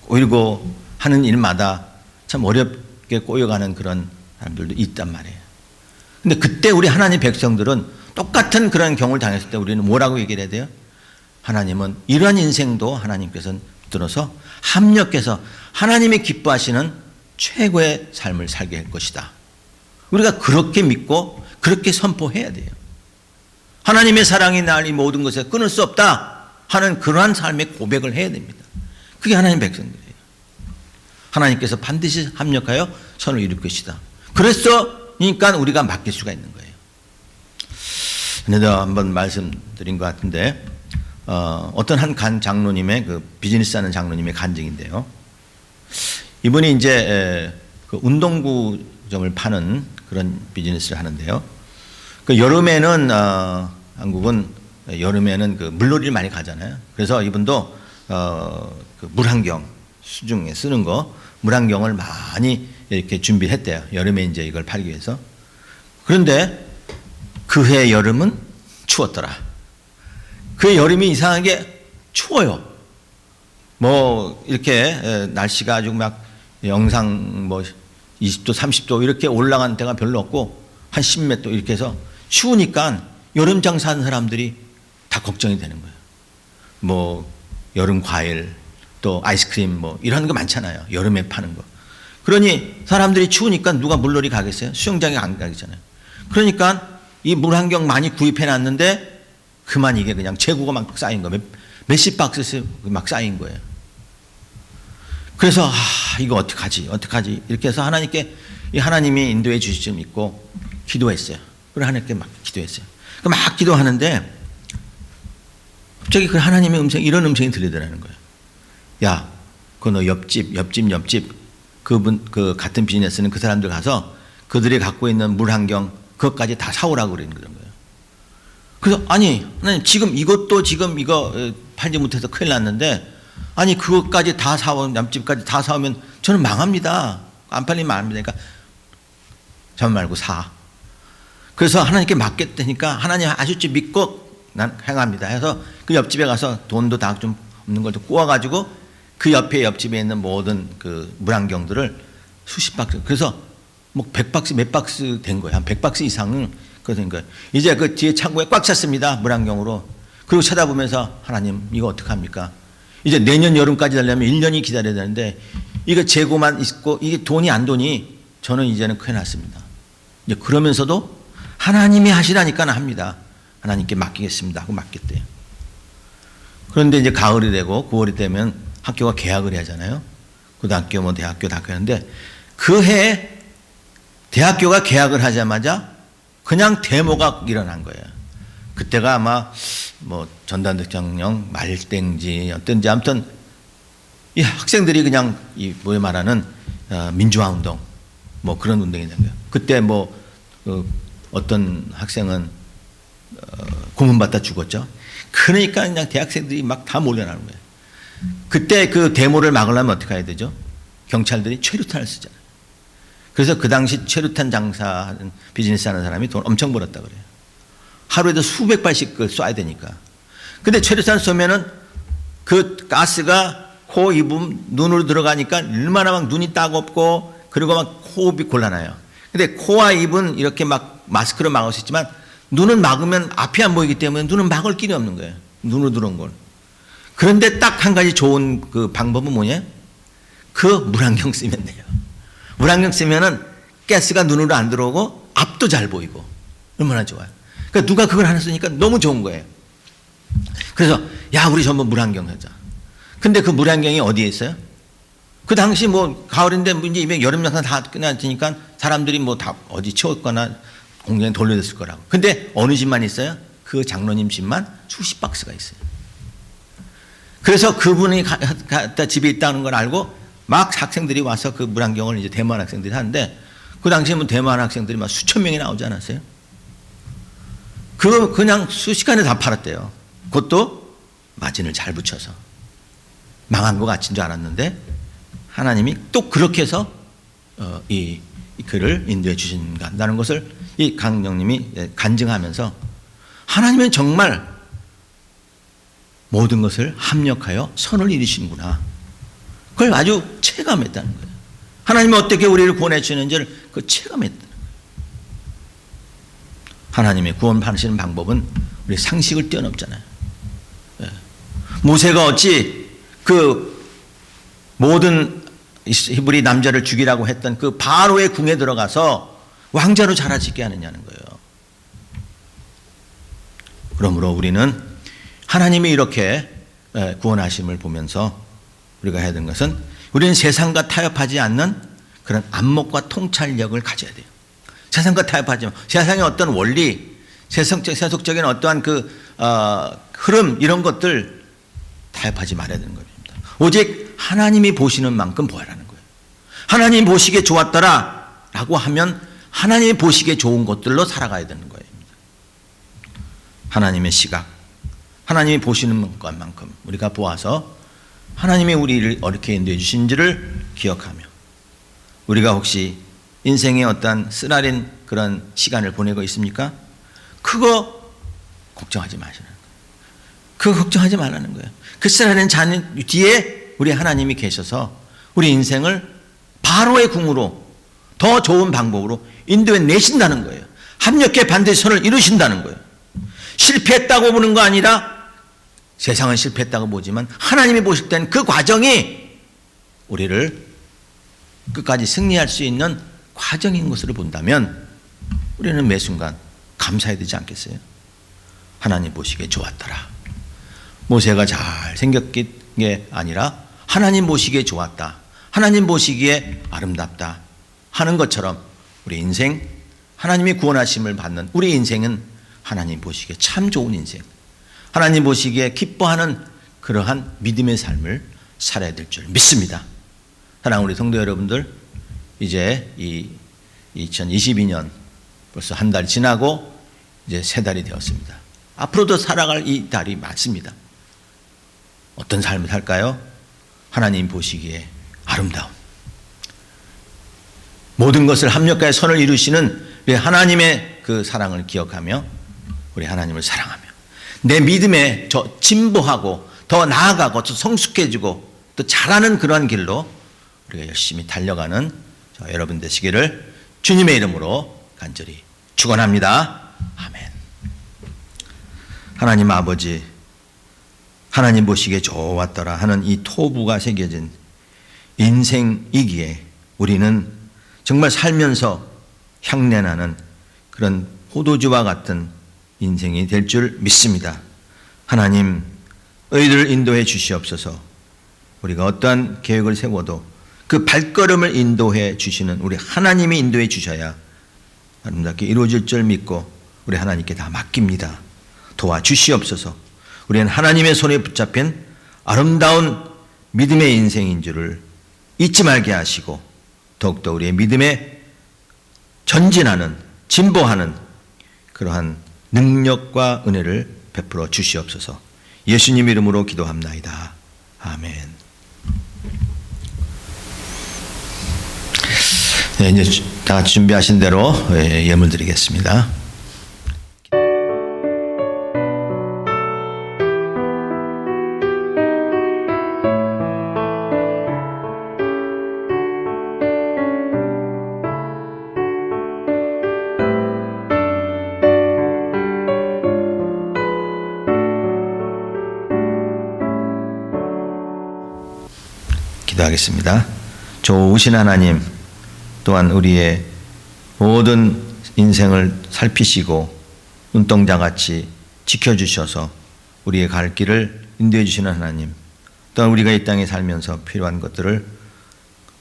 꼬이고 하는 일마다 참 어렵게 꼬여가는 그런 사람들도 있단 말이에요. 근데 그때 우리 하나님 백성들은 똑같은 그런 경우를 당했을 때 우리는 뭐라고 얘기를 해야 돼요? 하나님은 이러한 인생도 하나님께서는 들어서 합력해서 하나님이 기뻐하시는 최고의 삶을 살게 할 것이다. 우리가 그렇게 믿고 그렇게 선포해야 돼요. 하나님의 사랑이 날 이 모든 것에 끊을 수 없다 하는 그러한 삶의 고백을 해야 됩니다. 그게 하나님 백성들이에요. 하나님께서 반드시 합력하여 선을 이룰 것이다. 그래서니까 우리가 맡길 수가 있는 거예요. 전에도 한번 말씀드린 것 같은데 어떤 한 장로님의 그 비즈니스 하는 장로님의 간증인데요. 이분이 이제 그 운동구점을 파는 그런 비즈니스를 하는데요. 그 여름에는 한국은 여름에는 그 물놀이를 많이 가잖아요. 그래서 이분도 그 물안경 수중에 쓰는 거 물안경을 많이 이렇게 준비했대요. 여름에 이제 이걸 팔기 위해서. 그런데 그해 여름은 추웠더라. 그 여름이 이상하게 추워요. 뭐 이렇게 날씨가 아주 막 영상 뭐 20도 30도 이렇게 올라간 데가 별로 없고 한 10몇 도 이렇게 해서 추우니까 여름 장사하는 사람들이 다 걱정이 되는 거예요. 뭐 여름 과일 또 아이스크림 뭐 이런 거 많잖아요. 여름에 파는 거. 그러니 사람들이 추우니까 누가 물놀이 가겠어요? 수영장에 안 가겠잖아요. 그러니까 이 물안경 많이 구입해 놨는데 그만 이게 그냥 재고가 막 쌓인 거 몇십 박스씩 막 쌓인 거예요. 그래서 이거 어떡하지 이렇게 해서 하나님께 이 하나님이 인도해 주실 줄 믿고 기도했어요. 그리고 하나님께 막 기도했어요. 막 기도하는데 갑자기 그 하나님의 음성, 이런 음성이 들리더라는 거예요. 야, 그 너 옆집 그분 그 같은 비즈니스는 그 사람들 가서 그들이 갖고 있는 물 환경 그것까지 다 사오라고 그러는 거예요. 그래서 아니 하나님 지금 이것도 지금 이거 팔지 못해서 큰일 났는데 아니 그것까지 다 사오 옆집까지 다 사오면 저는 망합니다. 안 팔리면 망합니다. 그러니까 전 말고 사. 그래서 하나님께 맡겼다니까 하나님 아실지 믿고 난 행합니다 해서 그 옆집에 가서 돈도 다 좀 없는 걸 좀 구워가지고 그 옆집에 있는 모든 그 물안경들을 수십 박스, 그래서 뭐 100박스 몇 박스 된 거예요. 한 100박스 이상은 그된 거예요. 이제 그 뒤에 창고에 꽉 찼습니다. 물안경으로. 그리고 쳐다보면서 하나님 이거 어떡합니까? 이제 내년 여름까지 되려면 1년이 기다려야 되는데 이거 재고만 있고 이게 돈이 안 도니 저는 이제는 큰일 났습니다. 이제 그러면서도 하나님이 하시라니까 합니다. 하나님께 맡기겠습니다 하고 맡겼대요. 그런데 이제 가을이 되고 9월이 되면 학교가 개학을 해야 하잖아요. 고등학교 뭐 대학교 다 그랬는데 그 해에 대학교가 개학을 하자마자 그냥 데모가 일어난 거예요. 그때가 아마 뭐 전단대장령 말땡지 어떤지 아무튼 이 학생들이 그냥 이 뭐 말하는 민주화 운동 뭐 그런 운동이 된 거예요. 그때 뭐 어떤 학생은 고문받다 죽었죠. 그러니까 그냥 대학생들이 막 다 몰려나는 거예요. 그때 그 데모를 막으려면 어떻게 해야 되죠? 경찰들이 최루탄을 쓰잖아요. 그래서 그 당시 최루탄 장사하는 비즈니스 하는 사람이 돈 엄청 벌었다 그래요. 하루에도 수백 발씩 쏴야 되니까. 근데 최루탄 쏘면은 그 가스가 코, 입, 눈으로 들어가니까 얼마나 막 눈이 따갑고 그리고 막 호흡이 곤란해요. 근데 코와 입은 이렇게 막 마스크로 막을 수 있지만 눈은 막으면 앞이 안 보이기 때문에 눈은 막을 길이 없는 거예요. 눈으로 들어온 걸. 그런데 딱 한 가지 좋은 그 방법은 뭐냐? 그 물안경 쓰면 돼요. 물안경 쓰면은 가스가 눈으로 안 들어오고 앞도 잘 보이고 얼마나 좋아요. 그러니까 누가 그걸 하나 쓰니까 너무 좋은 거예요. 그래서 야 우리 전부 물안경 하자. 근데 그 물안경이 어디에 있어요? 그 당시 뭐 가을인데 이제 여름 장사 다 끝났으니까 사람들이 뭐 다 어디 치웠거나 공장에 돌려졌을 거라고. 근데 어느 집만 있어요? 그 장로님 집만 수십 박스가 있어요. 그래서 그분이 갖다 집에 있다는 걸 알고 막 학생들이 와서 그 물안경을 이제 대만 학생들이 하는데 그 당시에 뭐 대만 학생들이 막 수천 명이 나오지 않았어요? 그거 그냥 수시간에 다 팔았대요. 그것도 마진을 잘 붙여서. 망한 것 같은 줄 알았는데 하나님이 또 그렇게 해서 이 글을 인도해 주신다는 것을 이 강령님이 간증하면서 하나님은 정말 모든 것을 합력하여 선을 이루시는구나. 그걸 아주 체감했다는 거예요. 하나님이 어떻게 우리를 구원해 주시는지를 그 체감했다는 거예요. 하나님의 구원하시는 방법은 우리 상식을 뛰어넘잖아요. 모세가 어찌 그 모든 히브리 남자를 죽이라고 했던 그 바로의 궁에 들어가서 왕자로 자라지게 하느냐는 거예요. 그러므로 우리는 하나님이 이렇게 구원하심을 보면서 우리가 해야 되는 것은 우리는 세상과 타협하지 않는 그런 안목과 통찰력을 가져야 돼요. 세상과 타협하지 마. 세상의 어떤 원리, 세속적인 어떠한 그 흐름 이런 것들 타협하지 말아야 되는 겁니다. 오직 하나님이 보시는 만큼 보아라는 거예요. 하나님 보시기에 좋았더라 라고 하면 하나님이 보시기에 좋은 것들로 살아가야 되는 거예요. 하나님의 시각, 하나님이 보시는 것만큼 우리가 보아서 하나님이 우리를 어떻게 인도해 주신지를 기억하며 우리가 혹시 인생의 어떤 쓰라린 그런 시간을 보내고 있습니까? 그거 걱정하지 마시는 거예요. 그거 걱정하지 말라는 거예요. 그 쓰라린 잔 뒤에 우리 하나님이 계셔서 우리 인생을 바로의 궁으로 더 좋은 방법으로 인도해 내신다는 거예요. 합력해 반드시 선을 이루신다는 거예요. 실패했다고 보는 거 아니라 세상은 실패했다고 보지만 하나님이 보실 때는 그 과정이 우리를 끝까지 승리할 수 있는 과정인 것으로 본다면 우리는 매 순간 감사해야 되지 않겠어요? 하나님 보시기에 좋았더라. 모세가 잘 생겼게 아니라 하나님 보시기에 좋았다. 하나님 보시기에 아름답다 하는 것처럼 우리 인생 하나님이 구원하심을 받는 우리 인생은 하나님 보시기에 참 좋은 인생, 하나님 보시기에 기뻐하는 그러한 믿음의 삶을 살아야 될 줄 믿습니다. 사랑하는 우리 성도 여러분들, 이제 이 2022년 벌써 한 달 지나고 이제 세 달이 되었습니다. 앞으로도 살아갈 이 달이 많습니다. 어떤 삶을 살까요? 하나님 보시기에 아름다운, 모든 것을 합력하여 선을 이루시는 우리 하나님의 그 사랑을 기억하며 우리 하나님을 사랑하며 내 믿음에 더 진보하고 더 나아가고 더 성숙해지고 또 잘하는 그러한 길로 우리가 열심히 달려가는 여러분 되시기를 주님의 이름으로 간절히 축원합니다. 아멘. 하나님 아버지, 하나님 보시기에 좋았더라 하는 이 토부가 새겨진 인생이기에 우리는 정말 살면서 향내나는 그런 포도주와 같은 인생이 될 줄 믿습니다. 하나님, 의를 인도해 주시옵소서. 우리가 어떠한 계획을 세워도 그 발걸음을 인도해 주시는 우리 하나님이 인도해 주셔야 아름답게 이루어질 줄 믿고 우리 하나님께 다 맡깁니다. 도와주시옵소서. 우리는 하나님의 손에 붙잡힌 아름다운 믿음의 인생인 줄을 잊지 말게 하시고 더욱더 우리의 믿음에 전진하는, 진보하는 그러한 능력과 은혜를 베풀어 주시옵소서. 예수님 이름으로 기도합나이다. 아멘. 네, 이제 다 같이 준비하신 대로 예물 드리겠습니다. 기도하겠습니다. 좋으신 하나님, 또한 우리의 모든 인생을 살피시고 눈동자같이 지켜주셔서 우리의 갈 길을 인도해 주시는 하나님, 또한 우리가 이 땅에 살면서 필요한 것들을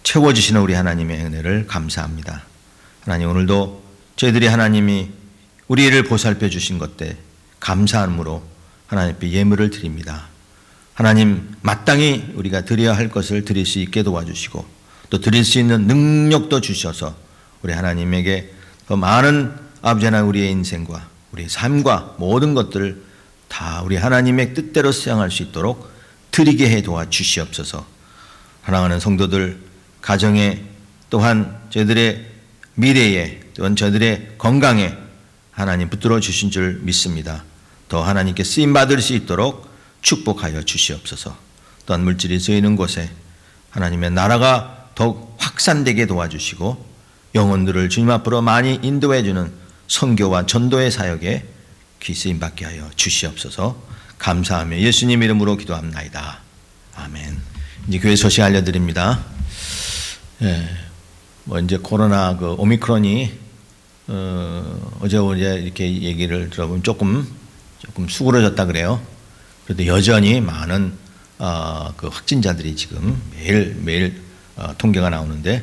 채워주시는 우리 하나님의 은혜를 감사합니다. 하나님, 오늘도 저희들이 하나님이 우리를 보살펴 주신 것에 감사함으로 하나님께 예물을 드립니다. 하나님, 마땅히 우리가 드려야 할 것을 드릴 수 있게 도와주시고 또 드릴 수 있는 능력도 주셔서 우리 하나님에게 더 많은 아버지 하나님 우리의 인생과 우리의 삶과 모든 것들을 다 우리 하나님의 뜻대로 수행할 수 있도록 드리게 해 도와주시옵소서. 사랑하는 성도들 가정에 또한 저희들의 미래에 또한 저희들의 건강에 하나님 붙들어 주신 줄 믿습니다. 더 하나님께 쓰임받을 수 있도록 축복하여 주시옵소서. 또한 물질이 쓰이는 곳에 하나님의 나라가 더욱 확산되게 도와주시고 영혼들을 주님 앞으로 많이 인도해 주는 선교와 전도의 사역에 귀쓰임 받게 하여 주시옵소서. 감사하며 예수님 이름으로 기도합나이다. 아멘. 이제 교회 소식 알려드립니다. 이제 코로나 그 오미크론이 어제 이렇게 얘기를 들어보면 조금 수그러졌다 그래요. 그래도 여전히 많은 그 확진자들이 지금 매일 통계가 나오는데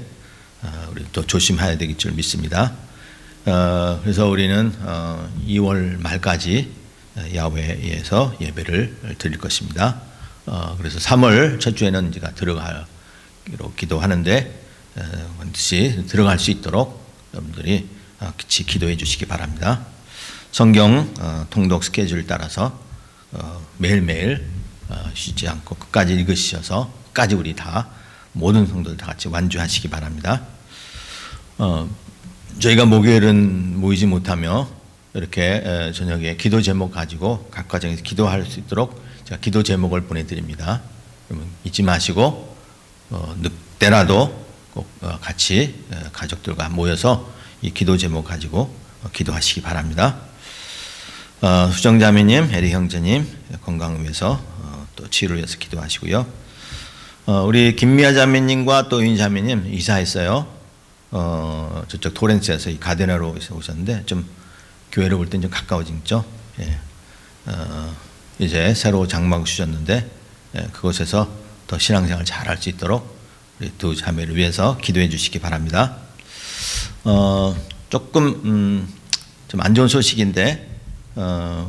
우리 또 조심해야 되길 줄 믿습니다. 그래서 우리는 2월 말까지 야외에서 예배를 드릴 것입니다. 그래서 3월 첫 주에는 제가 들어가기로 기도하는데 반드시 들어갈 수 있도록 여러분들이 같이 기도해 주시기 바랍니다. 성경 통독 스케줄 따라서 매일매일 쉬지 않고 끝까지 읽으셔서 끝까지 우리 다 모든 성도들 다 같이 완주하시기 바랍니다. 저희가 목요일은 모이지 못하며 이렇게 저녁에 기도 제목 가지고 각 가정에서 기도할 수 있도록 제가 기도 제목을 보내드립니다. 여러분 잊지 마시고 늦더라도 꼭 같이 가족들과 모여서 이 기도 제목 가지고 기도하시기 바랍니다. 수정자매님, 에리 형제님 건강을 위해서 또 치유를 위해서 기도하시고요. 우리 김미아 자매님과 또 윤 자매님 이사했어요. 저쪽 토렌스에서 이 가데나로 오셨는데 좀 교회를 볼 땐 좀 가까워지죠. 예. 이제 새로 장막 주셨는데 그곳에서 더 신앙생활 잘 할 수 있도록 우리 두 자매를 위해서 기도해 주시기 바랍니다. 조금 좀 안 좋은 소식인데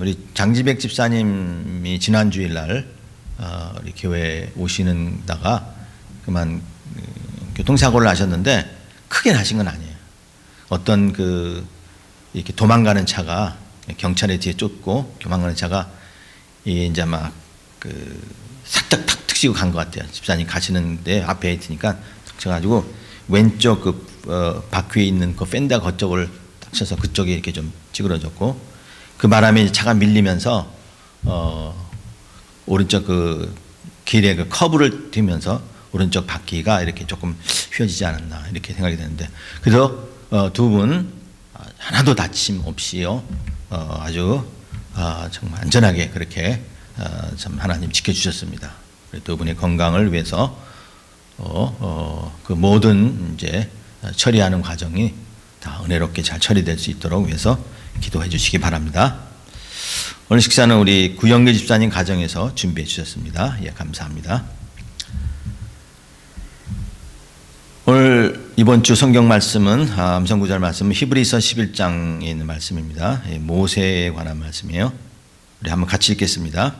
우리 장지백 집사님이 지난 주일날 우리 교회에 오시는다가 그만 교통사고를 하셨는데 크게 나신 건 아니에요. 어떤 이렇게 도망가는 차가 경찰의 뒤에 쫓고 도망가는 차가 이제 막 살짝 탁 치고 간 것 같아요. 집사님 가시는데 앞에 있으니까 탁 쳐가지고 왼쪽 바퀴에 있는 그 펜더 그쪽을 딱 쳐서 그쪽이 이렇게 좀 찌그러졌고 그 바람에 차가 밀리면서 오른쪽 길에 커브를 튀면서 오른쪽 바퀴가 이렇게 조금 휘어지지 않았나 이렇게 생각이 되는데 그래서 두 분 하나도 다침 없이요 아주 정말 안전하게 그렇게 참 하나님 지켜주셨습니다. 두 분의 건강을 위해서 그 모든 이제 처리하는 과정이 다 은혜롭게 잘 처리될 수 있도록 위해서 기도해 주시기 바랍니다. 오늘 식사는 우리 구영길 집사님 가정에서 준비해 주셨습니다. 예, 감사합니다. 오늘 이번 주 성경 말씀은 암송구절 말씀은 히브리서 11장에 있는 말씀입니다. 모세에 관한 말씀이에요. 우리 한번 같이 읽겠습니다.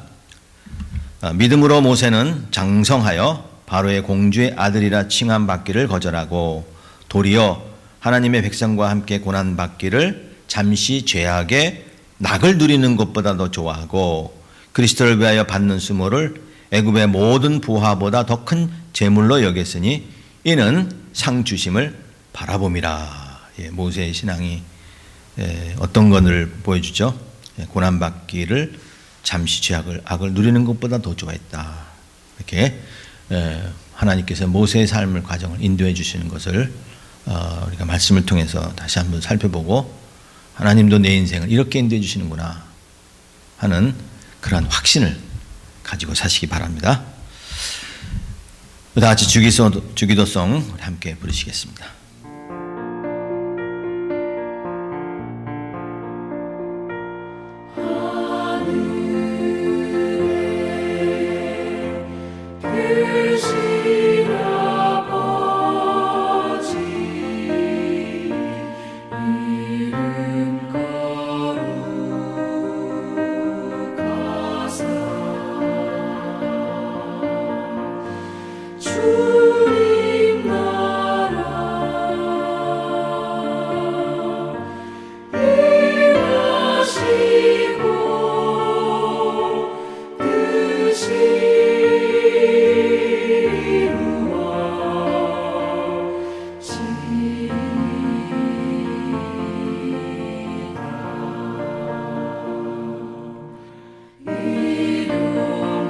믿음으로 모세는 장성하여 바로의 공주의 아들이라 칭함받기를 거절하고 도리어 하나님의 백성과 함께 고난받기를 잠시 죄악의 낙을 누리는 것보다 더 좋아하고 그리스도를 위하여 받는 수모를 애굽의 모든 부하보다 더 큰 재물로 여겼으니 이는 상 주심을 바라봄이라. 예, 모세의 신앙이 어떤 것을 보여주죠? 고난받기를 잠시 죄악을 악을 누리는 것보다 더 좋아했다. 이렇게 하나님께서 모세의 삶을 과정을 인도해 주시는 것을 우리가 말씀을 통해서 다시 한번 살펴보고 하나님도 내 인생을 이렇게 인도해 주시는구나 하는 그런 확신을 가지고 사시기 바랍니다. 다 같이 주기도송 함께 부르시겠습니다. 주님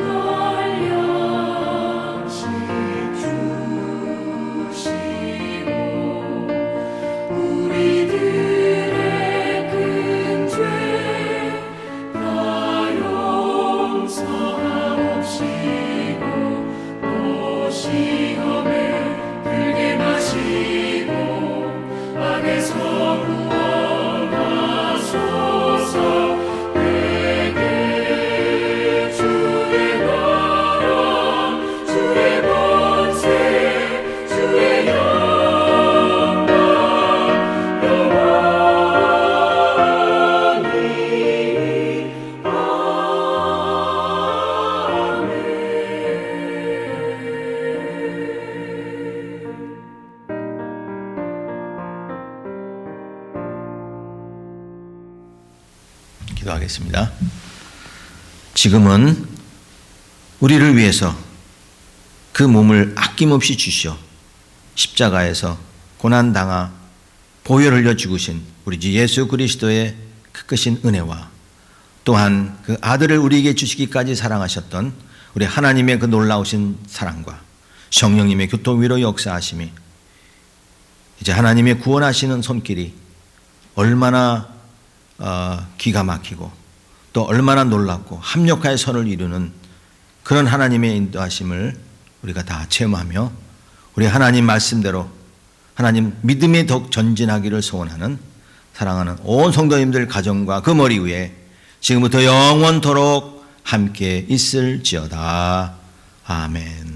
나라 일하시고 뜻이 우리들의 큰 죄 다 용서하옵시고 또 시험에 들게 마시고 악에서 구원하소서. 내게 주의 나라 주의 권세 주의 영광 기도하겠습니다. 지금은 우리를 위해서 그 몸을 아낌없이 주시어 십자가에서 고난당하 보혈 흘려 죽으신 우리 주 예수 그리스도의 그 크신 은혜와 또한 그 아들을 우리에게 주시기까지 사랑하셨던 우리 하나님의 그 놀라우신 사랑과 성령님의 교통위로 역사하심이 이제 하나님의 구원하시는 손길이 얼마나 기가 막히고 또 얼마나 놀랍고 합력하여 선을 이루는 그런 하나님의 인도하심을 우리가 다 체험하며 우리 하나님 말씀대로 하나님 믿음에 더욱 전진하기를 소원하는 사랑하는 온 성도님들 가정과 그 머리 위에 지금부터 영원토록 함께 있을지어다. 아멘.